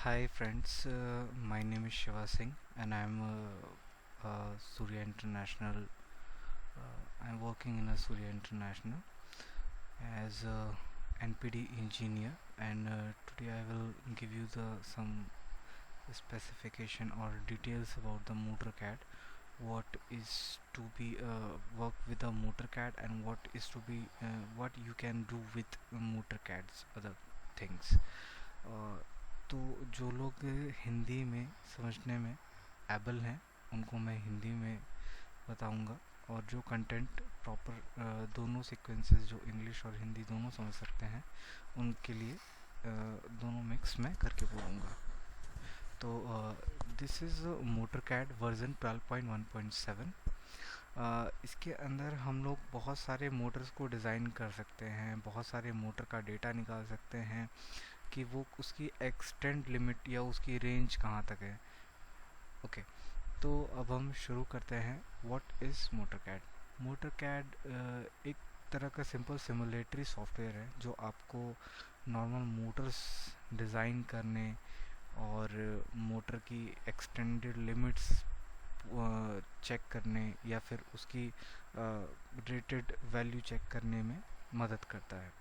Hi friends, my name is Shiva Singh and I'm Surya International. I'm working in a Surya International as a NPD engineer, and today I will give you some specification or details about the MotorCAD. What is to be work with the MotorCAD and what you can do with MotorCAD's other things. तो जो लोग हिंदी में समझने में able हैं उनको मैं हिंदी में बताऊंगा, और जो कंटेंट प्रॉपर दोनों सीक्वेंसेस जो इंग्लिश और हिंदी दोनों समझ सकते हैं उनके लिए दोनों मिक्स मैं करके बोलूँगा। तो दिस इज़ MotorCAD वर्जन 12.1.7। इसके अंदर हम लोग बहुत सारे मोटर्स को डिज़ाइन कर सकते हैं, बहुत सारे मोटर का डेटा निकाल सकते हैं कि वो उसकी एक्सटेंड लिमिट या उसकी रेंज कहाँ तक है। ओके, तो अब हम शुरू करते हैं। What is MotorCAD? MotorCAD एक तरह का सिंपल सिमुलेटरी सॉफ्टवेयर है जो आपको नॉर्मल मोटर्स डिज़ाइन करने और मोटर की एक्सटेंडेड लिमिट्स चेक करने या फिर उसकी रेटेड वैल्यू चेक करने में मदद करता है।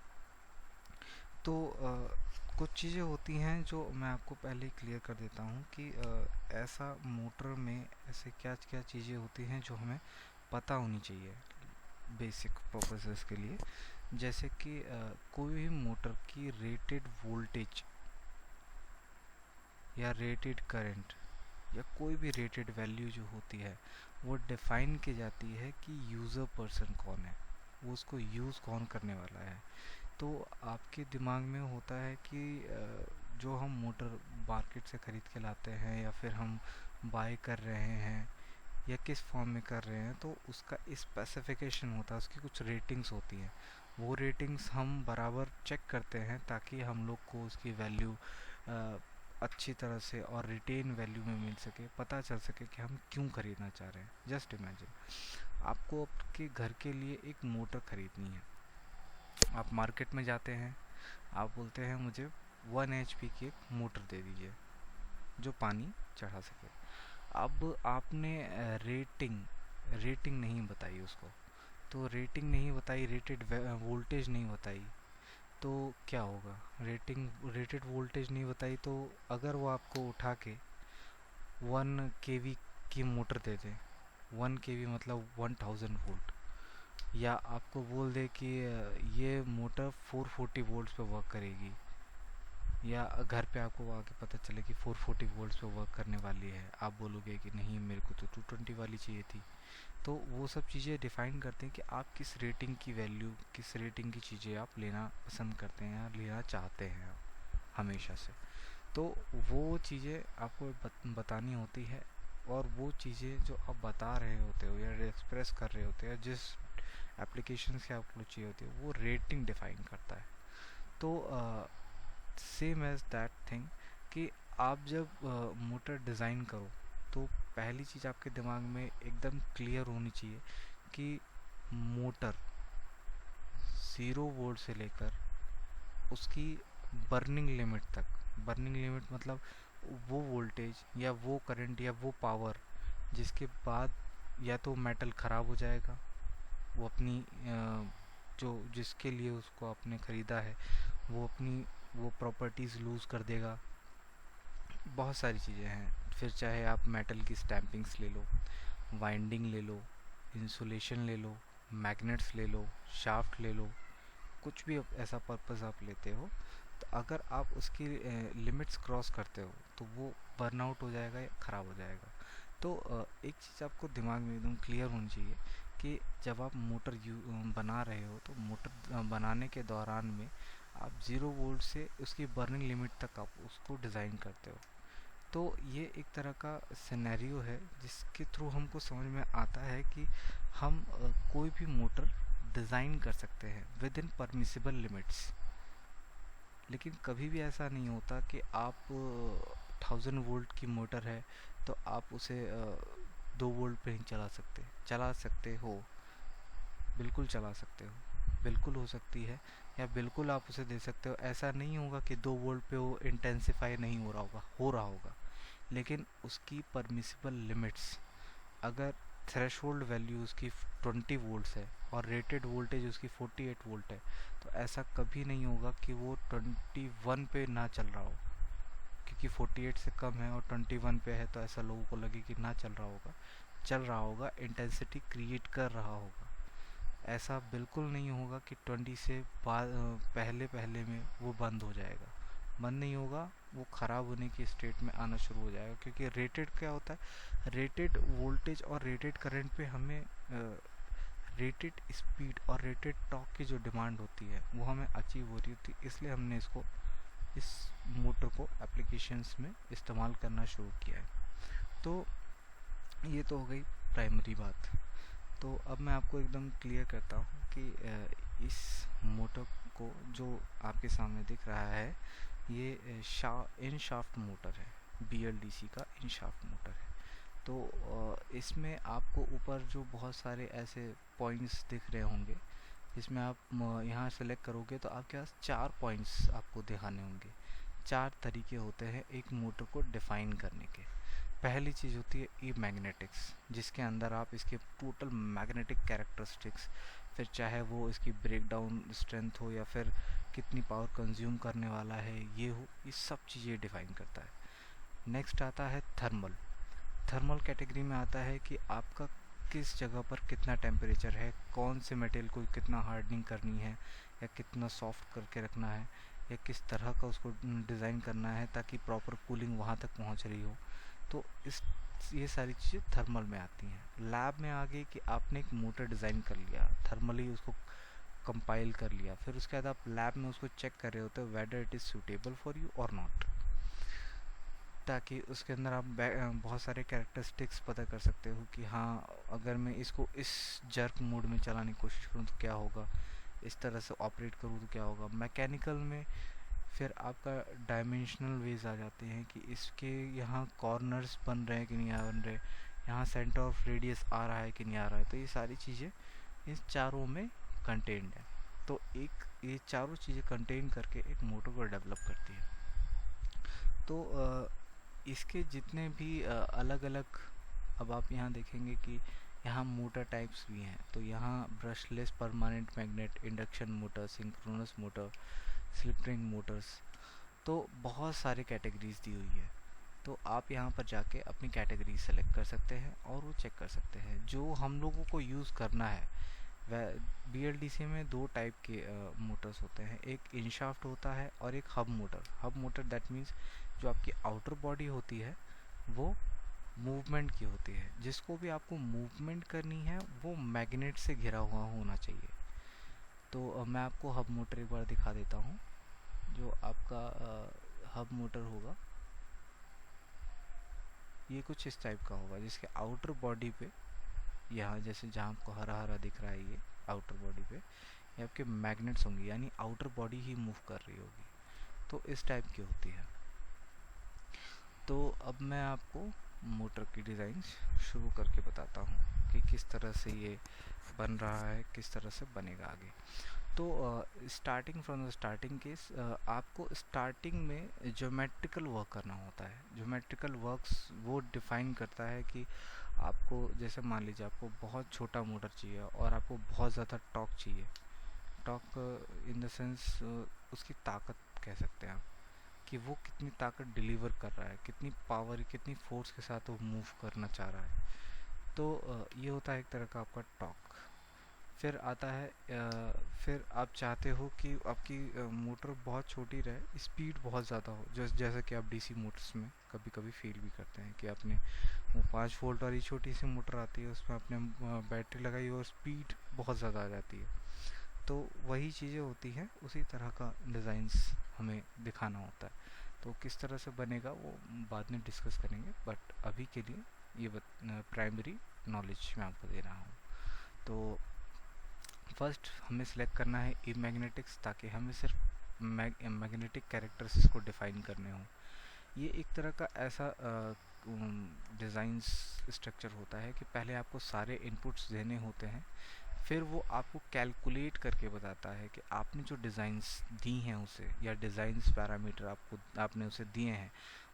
तो कुछ चीज़ें होती हैं जो मैं आपको पहले ही क्लियर कर देता हूँ कि ऐसा मोटर में ऐसे क्या क्या चीज़ें होती हैं जो हमें पता होनी चाहिए बेसिक पर्पसेस के लिए। जैसे कि कोई भी मोटर की रेटेड वोल्टेज या रेटेड करंट या कोई भी रेटेड वैल्यू जो होती है वो डिफ़ाइन की जाती है कि यूज़र पर्सन कौन है, वो उसको यूज़ कौन करने वाला है। तो आपके दिमाग में होता है कि जो हम मोटर मार्केट से ख़रीद के लाते हैं या फिर हम बाय कर रहे हैं या किस फॉर्म में कर रहे हैं, तो उसका स्पेसिफिकेशन होता है, उसकी कुछ रेटिंग्स होती हैं। वो रेटिंग्स हम बराबर चेक करते हैं ताकि हम लोग को उसकी वैल्यू अच्छी तरह से और रिटेन वैल्यू में मिल सके, पता चल सके कि हम क्यों ख़रीदना चाह रहे हैं। जस्ट इमेजिन आपको आपके घर के लिए एक मोटर ख़रीदनी है। आप मार्केट में जाते हैं, आप बोलते हैं मुझे 1 HP की एक मोटर दे दीजिए जो पानी चढ़ा सके। अब आपने रेटिंग रेटिंग नहीं बताई उसको, तो रेटिंग नहीं बताई, रेटेड वोल्टेज नहीं बताई, तो क्या होगा? रेटेड वोल्टेज नहीं बताई तो अगर वो आपको उठा के 1 kV की मोटर दे दे, 1 kV मतलब 1000 वोल्ट, या आपको बोल दे कि ये मोटर 440 वोल्ट्स पे वर्क करेगी, या घर पे आपको आके पता चले कि 440 वोल्ट्स पे वर्क करने वाली है, आप बोलोगे कि नहीं मेरे को तो 220 वाली चाहिए थी। तो वो सब चीज़ें डिफ़ाइन करते हैं कि आप किस रेटिंग की वैल्यू, किस रेटिंग की चीज़ें आप लेना पसंद करते हैं या लेना चाहते हैं हमेशा से। तो वो चीज़ें आपको बतानी होती है, और वो चीज़ें जो आप बता रहे होते हो या एक्सप्रेस कर रहे होते हैं, जिस एप्लीकेशन से आपको चाहिए होती है, वो रेटिंग डिफ़ाइन करता है। तो सेम एज दैट थिंग कि आप जब मोटर डिज़ाइन करो तो पहली चीज़ आपके दिमाग में एकदम क्लियर होनी चाहिए कि मोटर 0 वोल्ट से लेकर उसकी बर्निंग लिमिट तक, बर्निंग लिमिट मतलब वो वोल्टेज या वो करंट या वो पावर जिसके बाद या तो मेटल ख़राब हो जाएगा, वो अपनी जो जिसके लिए उसको आपने ख़रीदा है वो अपनी वो प्रॉपर्टीज़ लूज़ कर देगा। बहुत सारी चीज़ें हैं। फिर चाहे आप मेटल की स्टैम्पिंग्स ले लो, वाइंडिंग ले लो, इंसुलेशन ले लो, मैग्नेट्स ले लो, शाफ्ट ले लो, कुछ भी ऐसा पर्पस आप लेते हो, तो अगर आप उसकी लिमिट्स क्रॉस करते हो तो वो बर्न आउट हो जाएगा या ख़राब हो जाएगा। तो एक चीज़ आपको दिमाग में एकदम क्लियर होनी चाहिए कि जब आप मोटर बना रहे हो तो मोटर बनाने के दौरान में आप 0 वोल्ट से उसकी बर्निंग लिमिट तक आप उसको डिज़ाइन करते हो। तो ये एक तरह का सिनेरियो है जिसके थ्रू हमको समझ में आता है कि हम कोई भी मोटर डिज़ाइन कर सकते हैं विद इन परमिसिबल लिमिट्स। लेकिन कभी भी ऐसा नहीं होता कि आप 1000 वोल्ट की मोटर है तो आप उसे 2 वोल्ट पे ही चला सकते हो। बिल्कुल चला सकते हो, बिल्कुल हो सकती है, या बिल्कुल आप उसे दे सकते हो। ऐसा नहीं होगा कि 2 वोल्ट पे वो इंटेंसिफाई नहीं हो रहा होगा, लेकिन उसकी परमिसिबल लिमिट्स, अगर थ्रेशोल्ड वैल्यू उसकी 20 वोल्ट्स है और रेटेड वोल्टेज उसकी 48 वोल्ट है, तो ऐसा कभी नहीं होगा कि वो 21 पे ना चल रहा हो, क्योंकि 48 से कम है और 21 पे है तो ऐसा लोगों को लगे कि ना चल रहा होगा। चल रहा होगा, इंटेंसिटी क्रिएट कर रहा होगा। ऐसा बिल्कुल नहीं होगा कि 20 से पहले पहले में वो बंद हो जाएगा। बंद नहीं होगा, वो ख़राब होने की स्टेट में आना शुरू हो जाएगा, क्योंकि रेटेड क्या होता है, रेटेड वोल्टेज और रेटेड करंट पे हमें रेटेड स्पीड और रेटेड टॉर्क की जो डिमांड होती है वो हमें अचीव हो रही होती है। इसलिए हमने इसको, इस मोटर को एप्लीकेशंस में इस्तेमाल करना शुरू किया है। तो ये तो हो गई प्राइमरी बात। तो अब मैं आपको एकदम क्लियर करता हूँ कि इस मोटर को जो आपके सामने दिख रहा है, ये इन शाफ्ट मोटर है, BLDC का इन शाफ्ट मोटर है। तो इसमें आपको ऊपर जो बहुत सारे ऐसे पॉइंट्स दिख रहे होंगे, इसमें आप यहाँ सेलेक्ट करोगे तो आपके पास 4 पॉइंट्स आपको दिखाने होंगे। 4 तरीके होते हैं एक मोटर को डिफ़ाइन करने के। पहली चीज़ होती है ई मैग्नेटिक्स, जिसके अंदर आप इसके टोटल मैग्नेटिक कैरेक्टरिस्टिक्स, फिर चाहे वो इसकी ब्रेकडाउन स्ट्रेंथ हो या फिर कितनी पावर कंज्यूम करने वाला है ये हो, ये सब चीज़ें डिफ़ाइन करता है। नेक्स्ट आता है थर्मल। थर्मल कैटेगरी में आता है कि आपका किस जगह पर कितना टेम्परेचर है, कौन से मटेरियल को कितना हार्डनिंग करनी है या कितना सॉफ्ट करके रखना है, या किस तरह का उसको डिज़ाइन करना है ताकि प्रॉपर कूलिंग वहाँ तक पहुँच रही हो। तो ये सारी चीज़ें थर्मल में आती हैं। लैब में आ गई कि आपने एक मोटर डिज़ाइन कर लिया, थर्मली उसको कंपाइल कर लिया, फिर उसके बाद आप लैब में उसको चेक कर रहे होते हो whether it is suitable for you और नॉट, ताकि उसके अंदर आप बहुत सारे कैरेक्टरिस्टिक्स पता कर सकते हो कि हाँ, अगर मैं इसको इस जर्क मोड में चलाने की कोशिश करूँ तो क्या होगा, इस तरह से ऑपरेट करूँ तो क्या होगा। मैकेनिकल में फिर आपका डायमेंशनल वेज आ जाते हैं कि इसके यहाँ कॉर्नर्स बन रहे हैं कि नहीं बन रहे, यहाँ सेंटर ऑफ रेडियस आ रहा है कि नहीं आ रहा है। तो ये सारी चीज़ें इन चारों में कंटेन्ड है। तो एक ये चारों चीज़ें कंटेन करके एक मोटर को डेवलप करती है। तो इसके जितने भी अलग अलग, अब आप यहाँ देखेंगे कि यहाँ मोटर टाइप्स भी हैं। तो यहाँ brushless permanent magnet, induction motor, synchronous motor, slip ring Motors, तो बहुत सारे कैटेगरीज दी हुई है। तो आप यहाँ पर जाके अपनी कैटेगरी सेलेक्ट कर सकते हैं और वो चेक कर सकते हैं जो हम लोगों को यूज़ करना है। वह BLDC में 2 टाइप के मोटर्स होते हैं, एक इनशाफ्ट होता है और एक hub motor. Hub motor that means जो आपकी आउटर बॉडी होती है वो मूवमेंट की होती है, जिसको भी आपको मूवमेंट करनी है वो मैग्नेट से घिरा हुआ होना चाहिए। तो मैं आपको हब मोटर एक बार दिखा देता हूँ। जो आपका हब मोटर होगा ये कुछ इस टाइप का होगा, जिसके आउटर बॉडी पे, यहाँ जैसे जहाँ आपको हरा हरा दिख रहा है, ये आउटर बॉडी पे ये आपके मैग्नेट्स होंगे, यानी आउटर बॉडी ही मूव कर रही होगी। तो इस टाइप की होती है। तो अब मैं आपको मोटर की डिज़ाइन शुरू करके बताता हूँ कि किस तरह से ये बन रहा है, किस तरह से बनेगा आगे। तो starting from the starting case, आपको स्टार्टिंग में ज्योमेट्रिकल वर्क करना होता है। ज्योमेट्रिकल वर्क्स वो डिफ़ाइन करता है कि आपको, जैसे मान लीजिए आपको बहुत छोटा मोटर चाहिए और आपको बहुत ज़्यादा टॉर्क चाहिए। टॉर्क इन द सेंस उसकी ताकत कह सकते हैं आप, कि वो कितनी ताकत डिलीवर कर रहा है, कितनी पावर, कितनी फोर्स के साथ वो मूव करना चाह रहा है। तो ये होता है एक तरह का आपका टॉर्क। फिर आता है फिर आप चाहते हो कि आपकी मोटर बहुत छोटी रहे, स्पीड बहुत ज़्यादा हो, जैसे कि आप DC मोटर्स में कभी कभी फील भी करते हैं कि आपने वो 5 वोल्ट वाली छोटी सी मोटर आती है, उसमें आपने बैटरी लगाई और स्पीड बहुत ज़्यादा आ जाती है। तो वही चीज़ें होती हैं, उसी तरह का डिज़ाइंस हमें दिखाना होता है। तो किस तरह से बनेगा वो बाद में डिस्कस करेंगे, बट अभी के लिए ये प्राइमरी नॉलेज मैं आपको दे रहा हूँ। तो फर्स्ट हमें सेलेक्ट करना है ई मैग्नेटिक्स, ताकि हमें सिर्फ मैग्नेटिक कैरेक्टर्स को डिफ़ाइन करने हों। ये एक तरह का ऐसा डिज़ाइन स्ट्रक्चर होता है कि पहले आपको सारे इनपुट्स देने होते हैं, फिर वो आपको कैलकुलेट करके बताता है कि आपने जो डिज़ाइंस दी हैं उसे, या डिज़ाइंस पैरामीटर आपने उसे दिए हैं,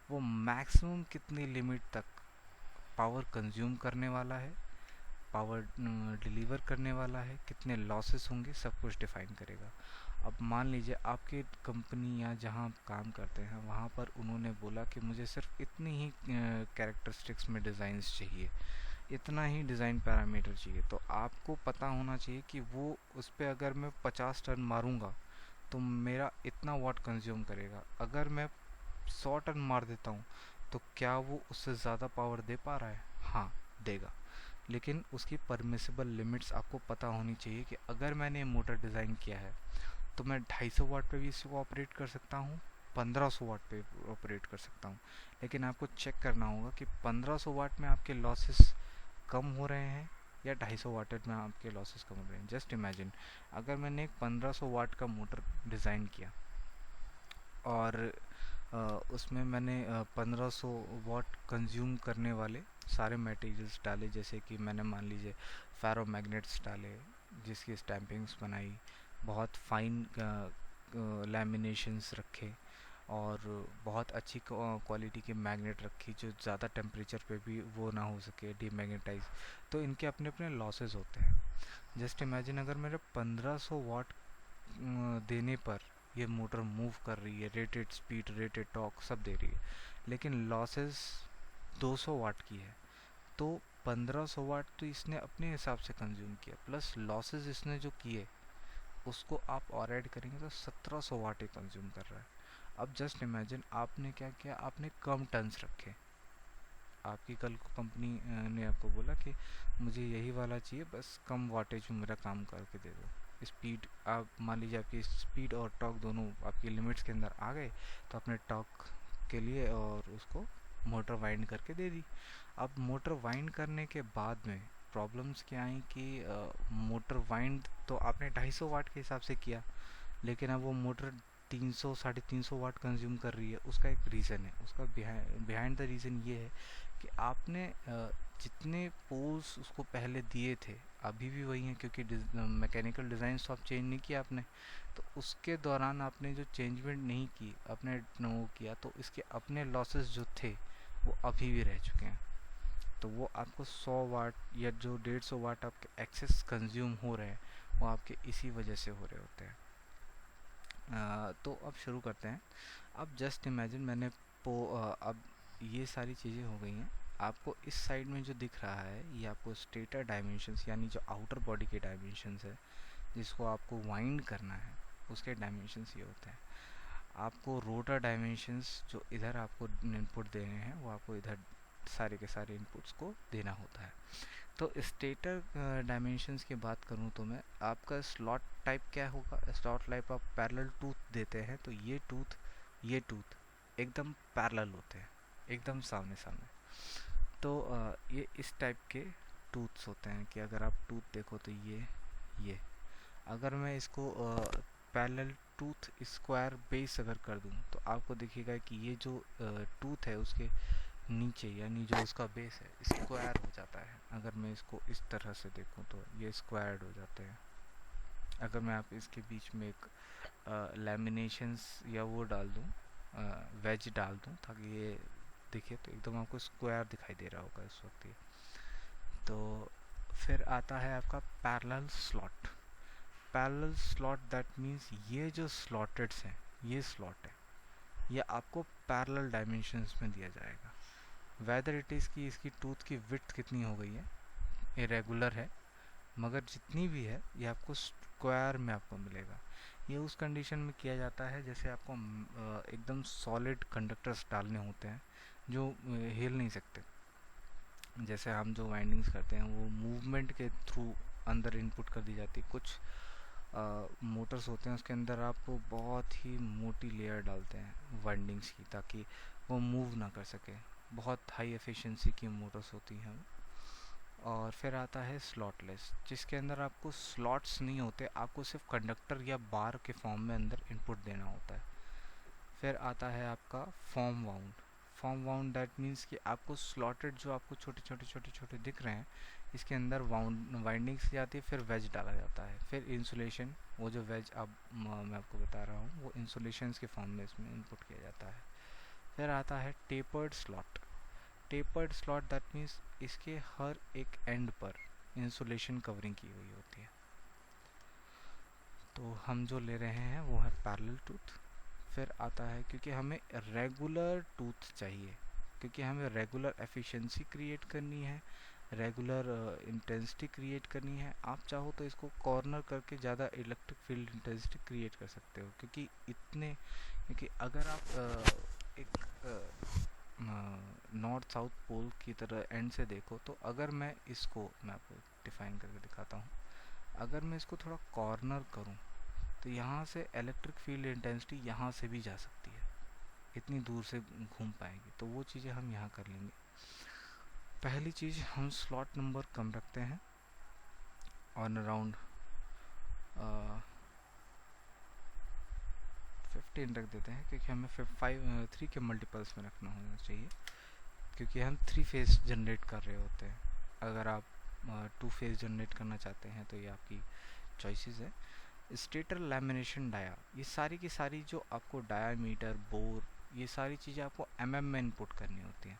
वो मैक्सिमम कितनी लिमिट तक पावर कंज्यूम करने वाला है, पावर डिलीवर करने वाला है, कितने लॉसेस होंगे, सब कुछ डिफाइन करेगा। अब मान लीजिए आपकी कंपनी या जहाँ आप काम करते हैं वहाँ पर उन्होंने बोला कि मुझे सिर्फ इतनी ही कैरेक्टरिस्टिक्स में डिज़ाइंस चाहिए, इतना ही डिज़ाइन पैरामीटर चाहिए, तो आपको पता होना चाहिए कि वो उस पर अगर मैं 50 टन मारूंगा तो मेरा इतना वाट कंज्यूम करेगा। अगर मैं 100 टन मार देता हूँ तो क्या वो उससे ज़्यादा पावर दे पा रहा है? हाँ, देगा। लेकिन उसकी परमिसिबल लिमिट्स आपको पता होनी चाहिए कि अगर मैंने मोटर डिज़ाइन किया है तो मैं 250 वाट पे भी इसको ऑपरेट कर सकता हूँ, 1500 वाट पे ऑपरेट कर सकता हूँ। लेकिन आपको चेक करना होगा कि 1500 वाट में आपके लॉसेस कम हो रहे हैं या 250 वाट में आपके लॉसेस कम हो रहे हैं। जस्ट इमेजिन, अगर मैंने एक 1500 वाट का मोटर डिज़ाइन किया और उसमें मैंने 1500 वाट कंज्यूम करने वाले सारे मटेरियल्स डाले, जैसे कि मैंने मान लीजिए फेरोमैग्नेट्स डाले जिसकी स्टैम्पिंग्स बनाई, बहुत फाइन लैमिनेशंस रखे, और बहुत अच्छी क्वालिटी के मैग्नेट रखी जो ज़्यादा टेम्परेचर पे भी वो ना हो सके डीमैग्नेटाइज। तो इनके अपने अपने लॉसेस होते हैं। जस्ट इमेजिन, अगर मेरे 1500 वाट देने पर ये मोटर मूव कर रही है, रेटेड स्पीड, रेटेड टॉर्क सब दे रही है, लेकिन लॉसेस 200 वाट की है, तो 1500 वाट तो इसने अपने हिसाब से कंज्यूम किया, प्लस लॉसेस इसने जो किए उसको आप और ऐड करेंगे तो 1700 वाट ही कंज्यूम कर रहा है। अब जस्ट इमेजिन, आपने क्या किया, आपने कम टन्स रखे। आपकी कल को कंपनी ने आपको बोला कि मुझे यही वाला चाहिए, बस कम वाटेज में मेरा काम करके दे दो। स्पीड, आप मान लीजिए आपकी स्पीड और टॉर्क दोनों आपकी लिमिट्स के अंदर आ गए, तो आपने टॉर्क के लिए और उसको मोटर वाइंड करके दे दी। अब मोटर वाइंड करने के बाद में प्रॉब्लम्स क्या आई कि मोटर वाइंड तो आपने 250 वाट के हिसाब से किया, लेकिन अब वो मोटर 300 350 वाट कंज्यूम कर रही है। उसका एक रीज़न है, उसका बिहाइंड द रीज़न ये है कि आपने जितने पोल्स उसको पहले दिए थे अभी भी वही हैं, क्योंकि मैकेनिकल डिज़ाइन तो आप चेंज नहीं किया आपने, तो उसके दौरान आपने जो चेंजमेंट नहीं की, आपने वो किया, तो इसके अपने लॉसेस जो थे वो अभी भी रह चुके हैं। तो वो आपको 100 वाट या जो 150 वाट आपके एक्सेस कंज्यूम हो रहे हैं वो आपके इसी वजह से हो रहे होते हैं। तो अब शुरू करते हैं। अब जस्ट इमेजिन, मैंने अब ये सारी चीज़ें हो गई हैं। आपको इस साइड में जो दिख रहा है ये आपको स्टेटर डायमेंशंस, यानी जो आउटर बॉडी के डायमेंशंस है जिसको आपको वाइंड करना है, उसके डायमेंशंस ये होते हैं। आपको रोटर डायमेंशंस जो इधर आपको इनपुट देने हैं वो आपको इधर सारे के सारे इनपुट्स को देना होता है। तो स्टेटर डायमेंशंस की बात करूँ तो मैं, आपका स्लॉट टाइप क्या होगा, स्लॉट टाइप आप पैरेलल टूथ देते हैं तो ये टूथ एकदम पैरेलल होते हैं, एकदम सामने सामने। तो ये इस टाइप के टूथ्स होते हैं कि अगर आप टूथ देखो तो ये अगर मैं इसको पैरेलल टूथ स्क्वायर बेस अगर कर दूं तो आपको दिखेगा कि ये जो टूथ है उसके नीचे, यानी जो उसका बेस है, स्क्वायर हो जाता है। अगर मैं इसको इस तरह से देखूं तो ये स्क्वायर्ड हो जाते हैं। अगर मैं आप इसके बीच में एक लैमिनेशंस या वो डाल दूं, वेज डाल दूं ताकि ये दिखे, तो एकदम आपको स्क्वायर दिखाई दे रहा होगा इस वक्त ये। तो फिर आता है आपका parallel slot. Parallel slot that means ये जो स्लॉटेड्स हैं, ये स्लॉट है, ये आपको पैरेलल डायमेंशंस में दिया जाएगा। वेदर इट इज़ कि इसकी टूथ की विड्थ कितनी हो गई है, इरेगुलर है, मगर जितनी भी है ये आपको स्क्वायर में आपको मिलेगा। ये उस कंडीशन में किया जाता है जैसे आपको एकदम सॉलिड कंडक्टर्स डालने होते हैं जो हिल नहीं सकते। जैसे हम जो वाइंडिंग्स करते हैं वो मूवमेंट के थ्रू अंदर इनपुट कर दी जाती है। कुछ मोटर्स होते हैं उसके अंदर आप बहुत ही मोटी लेयर डालते हैं वाइंडिंग्स की ताकि वो मूव ना कर सके। बहुत हाई एफिशिएंसी की मोटर्स होती हैं। और फिर आता है स्लॉटलेस, जिसके अंदर आपको स्लॉट्स नहीं होते, आपको सिर्फ कंडक्टर या बार के फॉर्म में अंदर इनपुट देना होता है। फिर आता है आपका form wound. Form wound that means कि आपको स्लॉटेड जो आपको छोटे छोटे छोटे छोटे दिख रहे हैं, इसके अंदर वाइंडिंग्स जाती है, फिर वेज डाला जाता है, फिर इंसुलेशन, वो जो वेज अब मैं आपको बता रहा हूँ वो इंसुलेशन के फॉर्म में इसमें इनपुट किया जाता है। फिर आता है tapered slot. Tapered slot that means इसके हर एक एंड पर इंसुलेशन कवरिंग की हुई होती है। तो हम जो ले रहे हैं वो है पैरेलल टूथ। फिर आता है क्योंकि हमें रेगुलर टूथ चाहिए, क्योंकि हमें रेगुलर एफिशिएंसी क्रिएट करनी है, रेगुलर इंटेंसिटी क्रिएट करनी है। आप चाहो तो इसको कॉर्नर करके ज़्यादा इलेक्ट्रिक फील्ड इंटेंसिटी क्रिएट कर सकते हो, क्योंकि अगर आप एक नॉर्थ साउथ पोल की तरह एंड से देखो, तो अगर मैं आपको डिफाइन करके दिखाता हूँ, अगर मैं इसको थोड़ा कॉर्नर करूँ तो यहाँ से इलेक्ट्रिक फील्ड इंटेंसिटी यहाँ से भी जा सकती है, इतनी दूर से घूम पाएगी, तो वो चीज़ें हम यहाँ कर लेंगे। पहली चीज़, हम स्लॉट नंबर कम रखते हैं, ऑन अराउंड 15 रख देते हैं, क्योंकि हमें 3 के मल्टीपल्स में रखना होना चाहिए, क्योंकि हम 3 फेज जनरेट कर रहे होते हैं। अगर आप 2 फेज जनरेट करना चाहते हैं तो ये आपकी चॉइसेस है। स्टेटर लैमिनेशन डाया, ये सारी की सारी जो आपको डायामीटर, बोर, ये सारी चीज़ें आपको में इनपुट करनी होती हैं।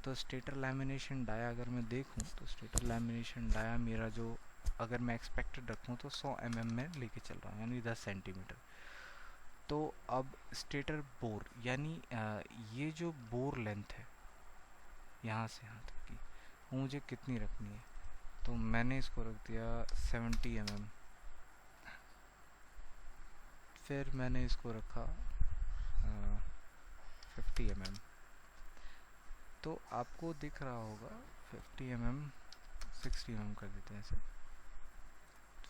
तो स्टेटर लैमिनेशन डाया अगर मैं देखूं, तो स्टेटर लैमिनेशन डाया मेरा जो, अगर मैं एक्सपेक्टेड रखूं तो 100 में लेके चल रहा हूँ, यानी 10 सेंटीमीटर। तो अब स्टेटर बोर, यानी ये जो बोर लेंथ है यहाँ से यहाँ तक की, वो मुझे कितनी रखनी है, तो मैंने इसको रख दिया 70 फिर मैंने इसको रखा 50 तो आपको दिख रहा होगा 50 60 कर देते हैं इसे,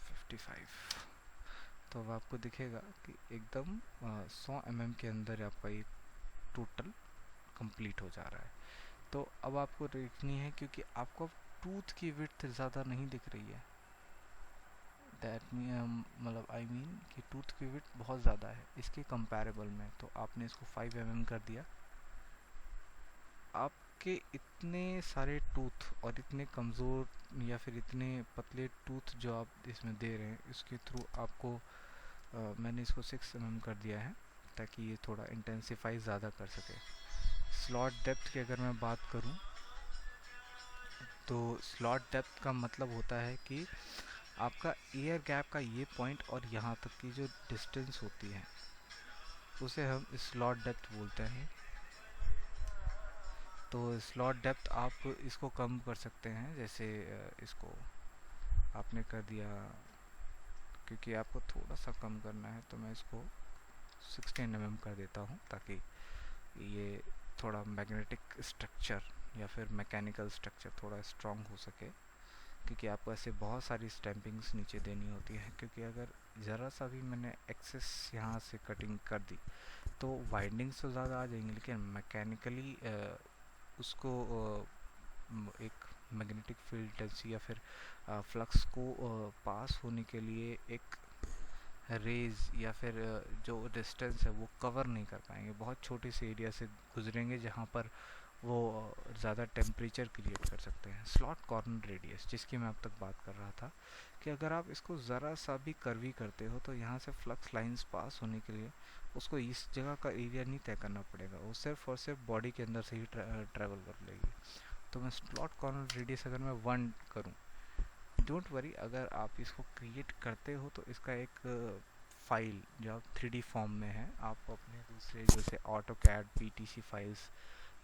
55। तो अब आपको दिखेगा कि एकदम 100 के अंदर आपका ये टोटल कंप्लीट हो जा रहा है। तो अब आपको देखनी है, क्योंकि आपको टूथ की विड्थ ज़्यादा नहीं दिख रही है, दैट मतलब आई मीन कि टूथ की विड्थ बहुत ज़्यादा है इसके कंपैरेबल में, तो आपने इसको 5 कर दिया। आपके इतने सारे टूथ और इतने कमज़ोर या फिर इतने पतले टूथ जो आप इसमें दे रहे हैं, इसके थ्रू आपको मैंने इसको 6 कर दिया है, ताकि ये थोड़ा इंटेंसिफाई ज़्यादा कर सके। स्लॉट डेप्थ की अगर मैं बात करूं, तो स्लॉट डेप्थ का मतलब होता है कि आपका एयर गैप का ये पॉइंट और यहाँ तक की जो डिस्टेंस होती है, उसे हम स्लॉट डेप्थ बोलते हैं। तो स्लॉट डेप्थ आप इसको कम कर सकते हैं, जैसे इसको आपने कर दिया, क्योंकि आपको थोड़ा सा कम करना है तो मैं इसको 16 कर देता हूँ, ताकि ये थोड़ा मैग्नेटिक स्ट्रक्चर या फिर मैकेनिकल स्ट्रक्चर थोड़ा स्ट्रॉन्ग हो सके, क्योंकि आपको ऐसे बहुत सारी स्टैंपिंग्स नीचे देनी होती है। क्योंकि अगर ज़रा सा भी मैंने एक्सेस यहाँ से कटिंग कर दी तो वाइंडिंग्स तो ज़्यादा आ जाएंगी, लेकिन मैकेनिकली उसको एक मैग्नेटिक फील्ड टेंसी या फिर फ्लक्स को पास होने के लिए एक रेज या फिर जो डिस्टेंस है वो कवर नहीं कर पाएंगे, बहुत छोटे से एरिया से गुजरेंगे जहाँ पर वो ज़्यादा टेम्परेचर क्रिएट कर सकते हैं। स्लॉट कॉर्नर रेडियस, जिसकी मैं अब तक बात कर रहा था, कि अगर आप इसको ज़रा सा भी कर्वी करते हो तो यहाँ से फ्लक्स लाइंस पास होने के लिए उसको इस जगह का एरिया नहीं तय करना पड़ेगा, वो सिर्फ और सिर्फ बॉडी के अंदर से ही ट्रैवल कर लेगी। तो मैं स्लॉट कॉर्नर रेडियस अगर मैं 1 करूँ, डोंट वरी, अगर आप इसको क्रिएट करते हो तो इसका एक फाइल जो आप 3D फॉर्म में है, आप अपने दूसरे जैसे ऑटोकैड, पीटीसी फाइल्स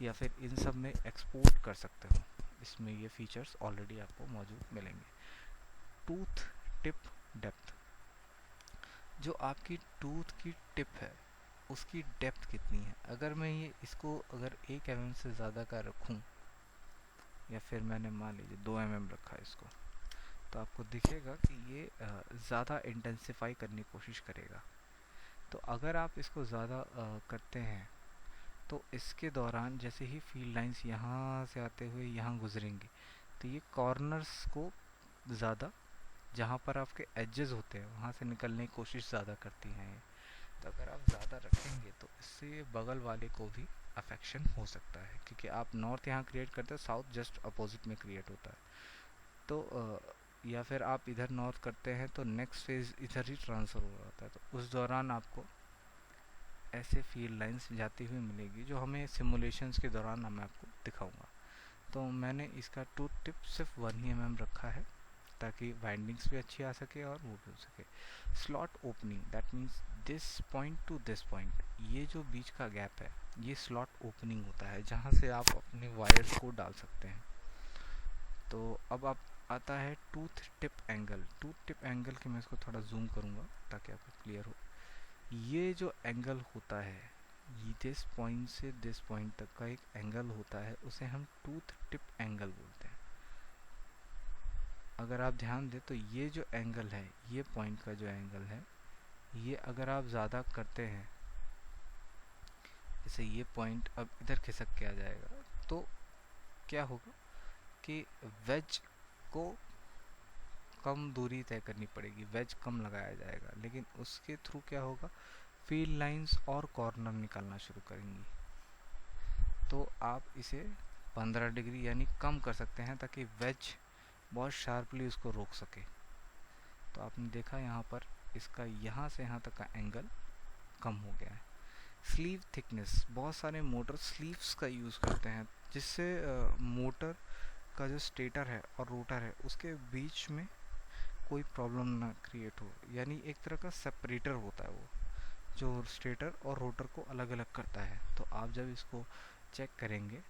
या फिर इन सब में एक्सपोर्ट कर सकते हो। इसमें ये फीचर्स ऑलरेडी आपको मौजूद मिलेंगे। टूथ टिप डेप्थ, जो आपकी टूथ की टिप है उसकी डेप्थ कितनी है। अगर मैं ये इसको अगर 1 से ज़्यादा का रखूं, या फिर मैंने मान लीजिए 2 रखा है इसको, तो आपको दिखेगा कि ये ज़्यादा इंटेंसिफाई करने की कोशिश करेगा। तो अगर आप इसको ज़्यादा करते हैं तो इसके दौरान जैसे ही फील्ड लाइंस यहाँ से आते हुए यहाँ गुजरेंगी, तो ये कॉर्नर्स को ज़्यादा, जहाँ पर आपके एजेस होते हैं वहाँ से निकलने की कोशिश ज़्यादा करती हैं ये। तो अगर आप ज़्यादा रखेंगे तो इससे बगल वाले को भी अफेक्शन हो सकता है, क्योंकि आप नॉर्थ यहाँ क्रिएट करते हो, साउथ जस्ट अपोजिट में क्रिएट होता है। तो या फिर आप इधर नॉर्थ करते हैं तो नेक्स्ट फेज इधर ही ट्रांसफ़र हो रहा होता है, तो उस दौरान आपको ऐसे फील्ड लाइंस जाती हुई मिलेगी जो हमें सिमुलेशंस के दौरान मैं आपको दिखाऊंगा। तो मैंने इसका टूथ टिप सिर्फ 1 mm रखा है ताकि वाइंडिंग्स भी अच्छी आ सके और वो भी हो सके। Slot opening that means this point two this point, ये जो बीच का गैप है ये स्लॉट ओपनिंग होता है जहाँ से आप अपने वायर्स को डाल सकते हैं। तो अब आप आता है tooth tip angle. Tooth tip angle की मैं इसको थोड़ा जूम करूँगा ताकि आपको क्लियर हो। ये जो एंगल होता है, ये दिस पॉइंट से दिस पॉइंट तक का एक एंगल होता है, उसे हम टूथ टिप एंगल बोलते हैं। अगर आप ध्यान दें तो ये जो एंगल है, ये पॉइंट का जो एंगल है, ये अगर आप ज़्यादा करते हैं, जैसे ये पॉइंट अब इधर खिसक के आ जाएगा, तो क्या होगा कि वेज को कम दूरी तय करनी पड़ेगी, वेज कम लगाया जाएगा, लेकिन उसके थ्रू क्या होगा, फील्ड लाइंस और कॉर्नर निकालना शुरू करेंगी। तो आप इसे 15 डिग्री यानी कम कर सकते हैं ताकि वेज बहुत शार्पली उसको रोक सके। तो आपने देखा यहाँ पर इसका यहाँ से यहाँ तक का एंगल कम हो गया है। स्लीव थिकनेस, बहुत सारे मोटर स्लीव्स का यूज़ करते हैं जिससे मोटर का जो स्टेटर है और रोटर है उसके बीच में कोई प्रॉब्लम ना क्रिएट हो, यानी एक तरह का सेपरेटर होता है वो जो स्टेटर और रोटर को अलग अलग करता है। तो आप जब इसको चेक करेंगे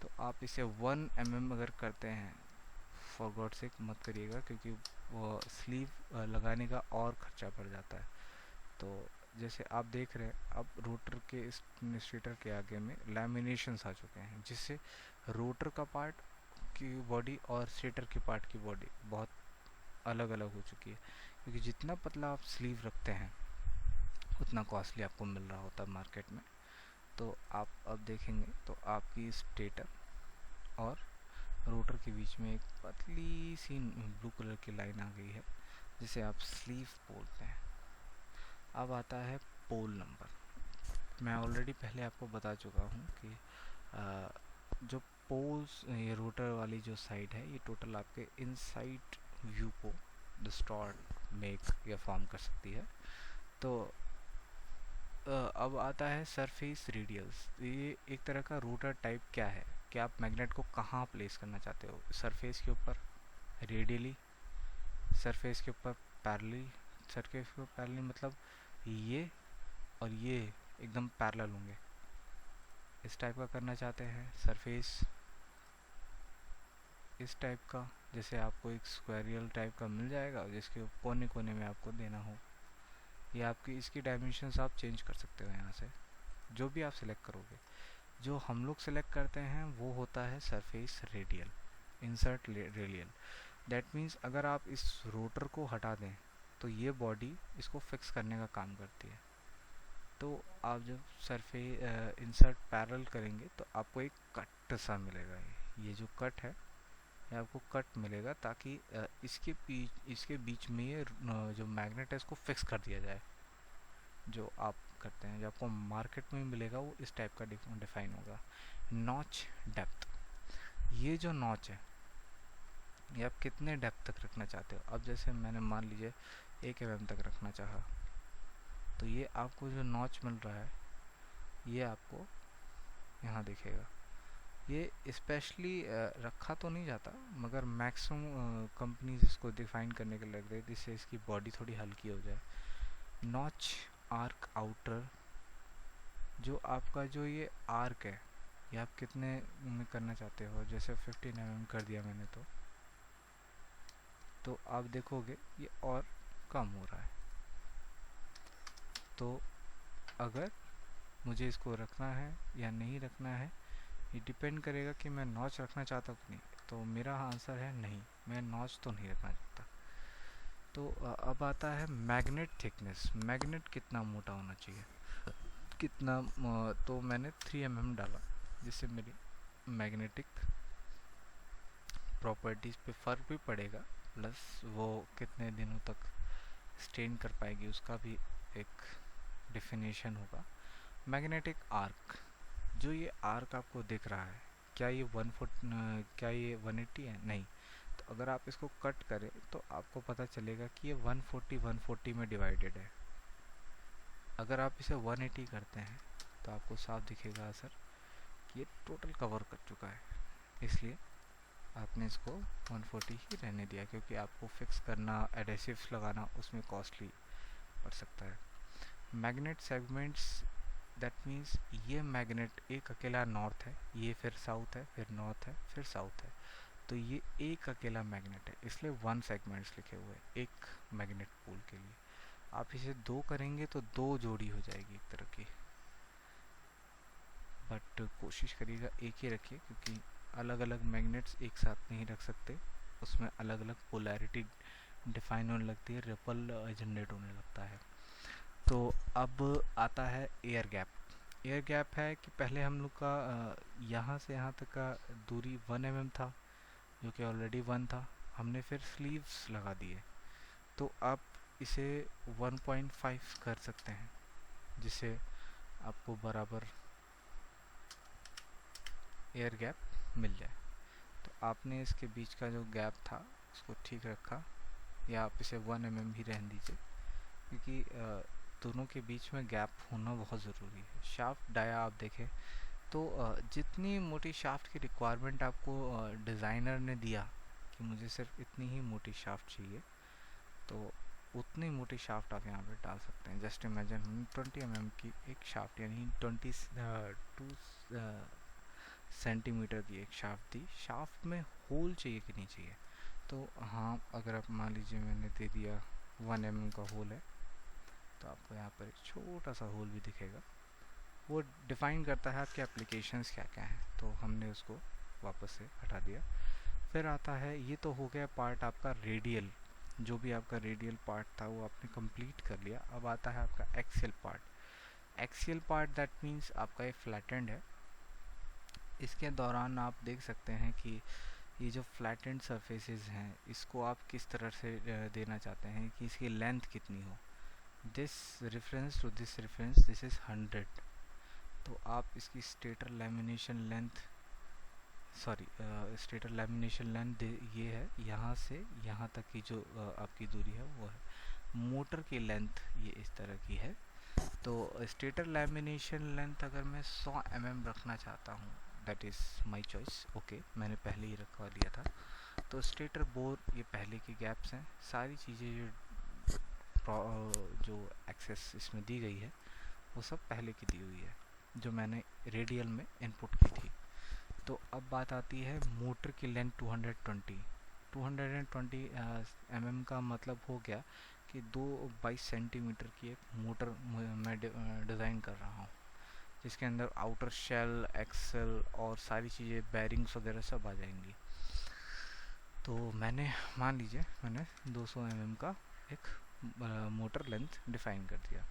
तो आप इसे 1 mm अगर करते हैं, फॉर गॉड सेक मत करिएगा क्योंकि वो स्लीव लगाने का और खर्चा पड़ जाता है। तो जैसे आप देख रहे हैं अब रोटर के स्टेटर के आगे में लैमिनेशंस आ चुके हैं जिससे रोटर का पार्ट की बॉडी और स्टेटर के पार्ट की बॉडी बहुत अलग अलग हो चुकी है, क्योंकि जितना पतला आप स्लीव रखते हैं उतना कॉस्टली आपको मिल रहा होता है मार्केट में। तो आप अब देखेंगे तो आपकी स्टेटर और रोटर के बीच में एक पतली सी ब्लू कलर की लाइन आ गई है जिसे आप स्लीव बोलते हैं। अब आता है पोल नंबर। मैं ऑलरेडी पहले आपको बता चुका हूँ कि जो पोल्स, ये रोटर वाली जो साइड है, ये टोटल आपके इनसाइड व्यू को डिस्टॉर्ट मेक या फॉर्म कर सकती है। तो अब आता है सरफेस रेडियल्स। ये एक तरह का रोटर टाइप क्या है कि आप मैग्नेट को कहाँ प्लेस करना चाहते हो, सरफेस के ऊपर रेडियली, सरफेस के ऊपर पैरेलली। सरफेस के ऊपर पैरेलली मतलब ये और ये एकदम पैरेलल होंगे, इस टाइप का करना चाहते हैं। सरफेस इस टाइप का, जैसे आपको एक स्क्वायरियल टाइप का मिल जाएगा जिसके कोने कोने में आपको देना हो, या आपकी इसकी डायमेंशंस आप चेंज कर सकते हो यहाँ से, जो भी आप सिलेक्ट करोगे। जो हम लोग सिलेक्ट करते हैं वो होता है surface radial, insert radial. That means अगर आप इस रोटर को हटा दें तो ये बॉडी इसको फिक्स करने का काम करती है। तो आप जब सरफेस इंसर्ट पैरेलल करेंगे तो आपको एक कट सा मिलेगा। ये जो कट है ये आपको कट मिलेगा ताकि इसके बीच में ये जो मैग्नेट है इसको फिक्स कर दिया जाए। जो आप करते हैं, जो आपको मार्केट में मिलेगा वो इस टाइप का डिफाइन होगा। नॉच डेप्थ, ये जो नॉच है ये आप कितने डेप्थ तक रखना चाहते हो। अब जैसे मैंने मान लीजिए 1 mm तक रखना चाहा, तो ये आपको जो नॉच मिल रहा है ये आपको यहाँ दिखेगा। ये स्पेशली रखा तो नहीं जाता मगर मैक्सिमम कंपनीज इसको डिफाइन करने के लग रहे जिससे इसकी बॉडी थोड़ी हल्की हो जाए। नॉच आर्क आउटर, जो आपका जो ये आर्क है ये आप कितने में करना चाहते हो। जैसे 15 mm कर दिया मैंने, तो आप देखोगे ये और कम हो रहा है। तो अगर मुझे इसको रखना है या नहीं रखना है ये डिपेंड करेगा कि मैं नॉच रखना चाहता हूँ कि नहीं। तो मेरा आंसर है नहीं, मैं नॉच तो नहीं रखना चाहता। तो अब आता है मैग्नेट थिकनेस। मैग्नेट कितना मोटा होना चाहिए, कितना तो मैंने 3 mm डाला जिससे मेरी मैग्नेटिक प्रॉपर्टीज़ पे फ़र्क भी पड़ेगा, प्लस वो कितने दिनों तक स्टेन कर पाएगी उसका भी एक डेफिनेशन होगा मैग्नेटिक आर्क। जो ये आर्क आपको दिख रहा है, क्या ये 180 है? नहीं। तो अगर आप इसको कट करें तो आपको पता चलेगा कि ये 140 में डिवाइडेड है। अगर आप इसे 180 करते हैं तो आपको साफ दिखेगा असर कि ये टोटल कवर कर चुका है। इसलिए आपने इसको 140 ही रहने दिया, क्योंकि आपको फिक्स करना, एडेसिव्स लगाना उसमें कॉस्टली पड़ सकता है। मैग्नेट सेगमेंट्स, दैट मीन्स ये मैग्नेट एक अकेला नॉर्थ है, ये फिर साउथ है, फिर नॉर्थ है, फिर साउथ है, तो ये एक अकेला मैग्नेट है, इसलिए 1 सेगमेंट्स लिखे हुए हैं एक मैग्नेट पोल के लिए। आप इसे 2 करेंगे तो 2 जोड़ी हो जाएगी एक तरह की, बट कोशिश करिएगा एक ही रखिए, क्योंकि अलग अलग मैग्नेट्स एक साथ नहीं रख सकते, उसमें अलग अलग पोलैरिटी डिफाइन होने लगती है, रिपल जनरेट होने लगता है। तो अब आता है एयर गैप। एयर गैप है कि पहले हम लोग का यहाँ से यहाँ तक का दूरी 1 mm था, जो कि ऑलरेडी 1 था, हमने फिर स्लीव्स लगा दिए, तो आप इसे 1.5 कर सकते हैं, जिससे आपको बराबर एयर गैप मिल जाए। तो आपने इसके बीच का जो गैप था उसको ठीक रखा, या आप इसे 1 mm ही रहने दीजिए, क्योंकि दोनों के बीच में गैप होना बहुत ज़रूरी है। शाफ्ट डाया आप देखें तो जितनी मोटी शाफ्ट की रिक्वायरमेंट आपको डिज़ाइनर ने दिया कि मुझे सिर्फ इतनी ही मोटी शाफ्ट चाहिए, तो उतनी मोटी शाफ्ट आप यहाँ पे डाल सकते हैं। जस्ट इमेजिन 20 mm की एक शाफ्ट, यानी 22 सेंटीमीटर की एक शाफ्ट दी। शाफ्ट में होल चाहिए कि नहीं चाहिए? तो हाँ, अगर आप मान लीजिए मैंने दे दिया 1 mm का होल है, तो आपको यहाँ पर एक छोटा सा होल भी दिखेगा। वो डिफ़ाइन करता है आपके एप्लीकेशंस क्या क्या हैं, तो हमने उसको वापस से हटा दिया। फिर आता है, ये तो हो गया पार्ट आपका रेडियल, जो भी आपका रेडियल पार्ट था वो आपने कंप्लीट कर लिया। अब आता है आपका axial part. Axial part that means आपका ये फ्लैटेंड है। इसके दौरान आप देख सकते हैं कि ये जो फ्लैटेंड सरफेसेस हैं, इसको आप किस तरह से देना चाहते हैं कि इसकी लेंथ कितनी हो। This reference to this reference, this is 100। तो आप इसकी stator lamination length, sorry stator lamination length ये है, यहाँ से यहाँ तक की जो आपकी दूरी है वो है। मोटर की लेंथ ये इस तरह की है। तो स्टेटर लैमिनेशन लेंथ अगर मैं 100 mm रखना चाहता हूँ, that is my choice. Okay, मैंने पहले ही रखवा दिया था। तो स्टेटर बोर, ये पहले के गैप्स हैं, सारी चीज़ें जो एक्सेस इसमें दी गई है वो सब पहले की दी हुई है, जो मैंने रेडियल में इनपुट की थी। तो अब बात आती है मोटर की लेंथ 220 mm का मतलब हो गया कि 22 सेंटीमीटर की एक मोटर मैं डिज़ाइन कर रहा हूँ, जिसके अंदर आउटर शेल, एक्सल और सारी चीज़ें, बैरिंग्स वगैरह सब आ जाएंगी। तो मैंने, मान लीजिए मैंने 200 mm का एक मोटर लेंथ डिफ़ाइन कर दिया।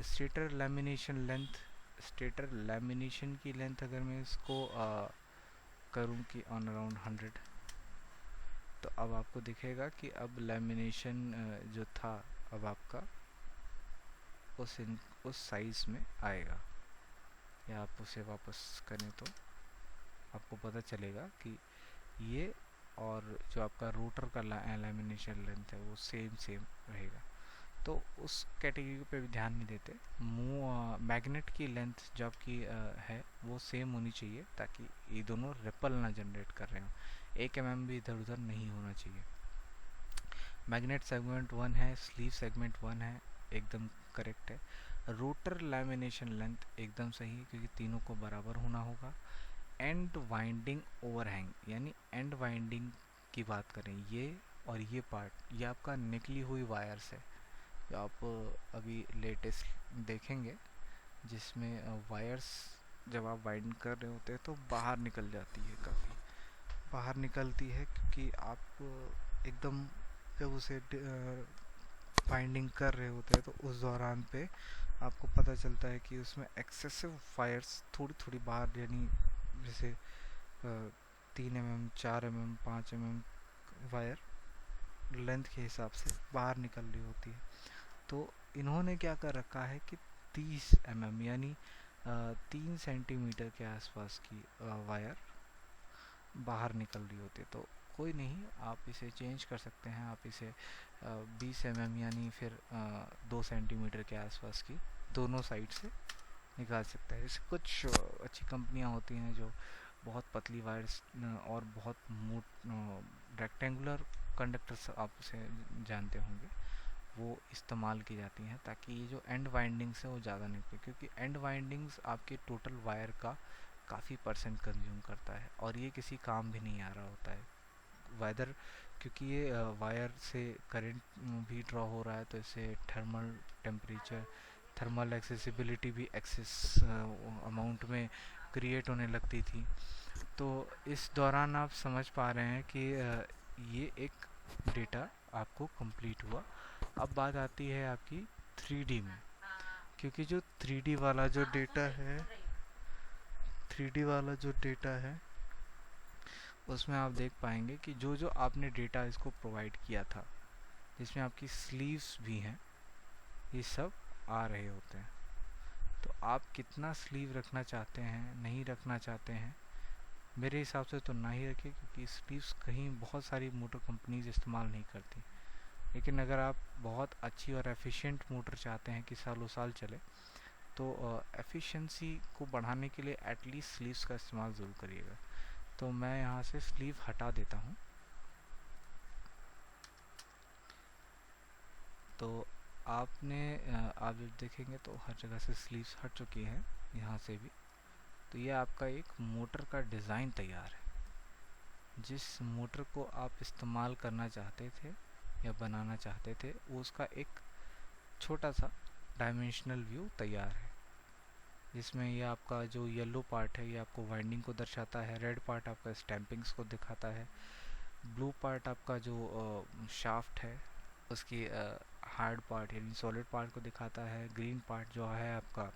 Stator lamination length, stator lamination की लेंथ अगर मैं इसको करूँ कि ऑन अराउंड 100, तो अब आपको दिखेगा कि अब लैमिनेशन जो था अब आपका उस साइज़ में आएगा। या आप उसे वापस करें तो आपको पता चलेगा कि ये और जो आपका रोटर का लैमिनेशन लेंथ है वो सेम रहेगा। तो उस कैटेगरी पे भी ध्यान नहीं देते। मैग्नेट की लेंथ जो आपकी है वो सेम होनी चाहिए, ताकि ये दोनों रिपल ना जनरेट कर रहे हो, 1 mm भी इधर उधर नहीं होना चाहिए। मैग्नेट सेगमेंट 1 है, स्लीव सेगमेंट 1 है, एकदम करेक्ट है। रोटर लैमिनेशन लेंथ एकदम सही है, क्योंकि तीनों को बराबर होना होगा। एंड वाइंडिंग ओवरहैंग, यानी एंड वाइंडिंग की बात करें, ये और ये पार्ट, ये आपका निकली हुई वायर्स है, जो आप अभी लेटेस्ट देखेंगे, जिसमें वायर्स जब आप वाइंड कर रहे होते हैं तो बाहर निकल जाती है, काफ़ी बाहर निकलती है, क्योंकि आप एकदम जब उसे वाइंडिंग कर रहे होते हैं तो उस दौरान पे आपको पता चलता है कि उसमें एक्सेसिव वायर्स थोड़ी थोड़ी बाहर, यानी जैसे 3 mm, 4 mm, 5 mm wire length के हिसाब से बाहर निकल रही होती है। तो इन्होंने क्या कर रखा है कि 30 mm यानी 3 सेंटीमीटर के आसपास की वायर बाहर निकल रही होती है। तो कोई नहीं, आप इसे चेंज कर सकते हैं, आप इसे 20 mm यानी फिर 2 सेंटीमीटर के आसपास की दोनों साइड से निकाल सकते हैं। जैसे कुछ अच्छी कंपनियां होती हैं जो बहुत पतली वायर्स और बहुत मोट रेक्टेंगुलर कंडक्टर्स, आप उसे जानते होंगे, वो इस्तेमाल की जाती हैं ताकि ये जो एंड वाइंडिंग्स है वो ज़्यादा निकले, क्योंकि एंड वाइंडिंग्स आपके टोटल वायर का काफ़ी परसेंट कंज्यूम करता है और ये किसी काम भी नहीं आ रहा होता है। वेदर, क्योंकि ये वायर से करंट भी ड्रॉ हो रहा है, तो इससे थर्मल टेम्परेचर, थर्मल एक्सेसिबिलिटी भी एक्सेस अमाउंट में क्रिएट होने लगती थी। तो इस दौरान आप समझ पा रहे हैं कि ये एक डेटा आपको कंप्लीट हुआ। अब बात आती है आपकी 3D में, क्योंकि जो 3D वाला जो डेटा है, 3D वाला जो डेटा है उसमें आप देख पाएंगे कि जो जो आपने डेटा इसको प्रोवाइड किया था, जिसमें आपकी स्लीव्स भी हैं, ये सब आ रहे होते हैं। तो आप कितना स्लीव रखना चाहते हैं, नहीं रखना चाहते हैं, मेरे हिसाब से तो ना ही रखें, क्योंकि स्लीव्स कहीं बहुत सारी मोटर कंपनीज इस्तेमाल नहीं करती। लेकिन अगर आप बहुत अच्छी और एफिशिएंट मोटर चाहते हैं कि सालों साल चले, तो एफिशिएंसी को बढ़ाने के लिए एटलीस्ट स्लीव्स का इस्तेमाल ज़रूर करिएगा। तो मैं यहाँ से स्लीव हटा देता हूँ। तो आपने आप जब देखेंगे तो हर जगह से स्लीव्स हट चुकी हैं, यहाँ से भी। तो ये आपका एक मोटर का डिज़ाइन तैयार है। जिस मोटर को आप इस्तेमाल करना चाहते थे या बनाना चाहते थे, वो उसका एक छोटा सा डायमेंशनल व्यू तैयार है, जिसमें ये आपका जो येलो पार्ट है ये आपको वाइंडिंग को दर्शाता है, रेड पार्ट आपका स्टैंपिंग्स को दिखाता है, ब्लू पार्ट आपका जो शाफ्ट है उसकी हार्ड पार्ट यानी सॉलिड पार्ट को दिखाता है, ग्रीन पार्ट जो है आपका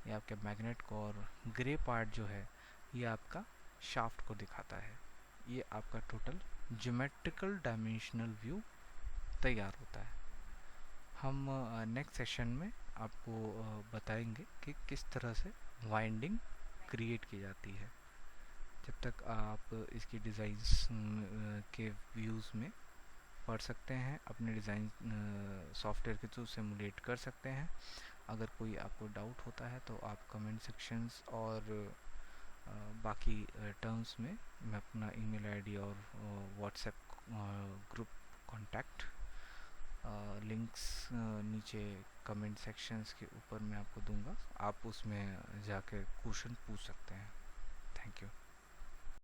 ये आपके मैग्नेट को, और ग्रे पार्ट जो है ये आपका शाफ्ट को दिखाता है। ये आपका टोटल ज्योमेट्रिकल डायमेंशनल व्यू तैयार होता है। हम नेक्स्ट सेशन में आपको बताएंगे कि किस तरह से वाइंडिंग क्रिएट की जाती है। जब तक आप इसकी डिज़ाइंस के व्यूज़ में पढ़ सकते हैं, अपने डिज़ाइन सॉफ्टवेयर के थ्रू सिमुलेट कर सकते हैं। अगर कोई आपको डाउट होता है तो आप कमेंट सेक्शंस और बाकी टर्म्स में मैं अपना ईमेल आईडी और व्हाट्सएप ग्रुप कॉन्टैक्ट लिंक्स नीचे कमेंट सेक्शंस के ऊपर मैं आपको दूंगा। आप उसमें जाकर क्वेश्चन पूछ सकते हैं। Thank you.